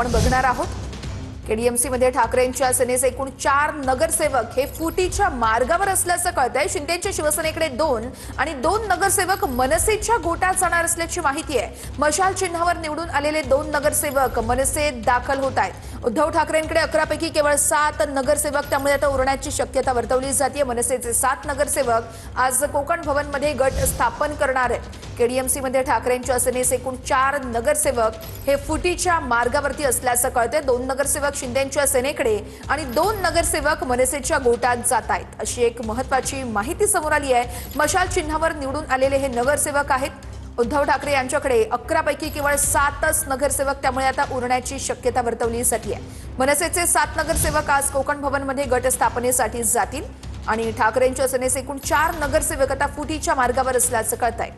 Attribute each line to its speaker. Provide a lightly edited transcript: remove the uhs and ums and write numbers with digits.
Speaker 1: आपण बघणार आहोत। केडीएमसी मध्ये ठाकरेंच्या सेनेचे एकूण 4 नगरसेवक हे फुटीच्या मार्गावर असल्याचं कळतंय। शिंदेच्या शिवसेनेकडे 2 आणि 2 नगरसेवक मनसेच्या गोटात जाणार असल्याची माहिती आहे। मशाल चिन्हावर निवडून आलेले 2 नगरसेवक मनसेत दाखल होत आहेत। उद्धव ठाकरेंकडे 11 पैकी केवळ 7 नगरसेवक, त्यामुळे आता उरण्याची शक्यता वर्तवली जाते। मनसेचे 7 नगरसेवक आज कोकण भवन मध्ये गट स्थापन करणार आहेत। केडीएमसी मध्ये ठाकरेंच्या सेनेचे एकूण 4 नगरसेवक हे फुटीच्या मार्गावरती असल्याचं कळतंय। 2 नगरसेवक शिंदेच्या सेनेकडे आणि 2 नगरसेवक मनसेच्या गोटात जात आहेत, अशी एक महत्त्वाची माहिती समोर आली आहे। मशाल चिन्हावर निवडून आलेले हे नगरसेवक आहेत। उद्धव ठाकरे यांच्याकडे 11 पैकी केवळ 7च नगरसेवक, त्यामुळे आता उरण्याची शक्यता वर्तवली जाते। मनसेचे 7 नगरसेवक आज कोकण भवन मध्ये गट स्थापनेसाठी जातील आणि ठाकरेंच्या सेनेचे एकूण 4 नगरसेवक आता फुटीच्या मार्गावर असल्याचं कळतंय।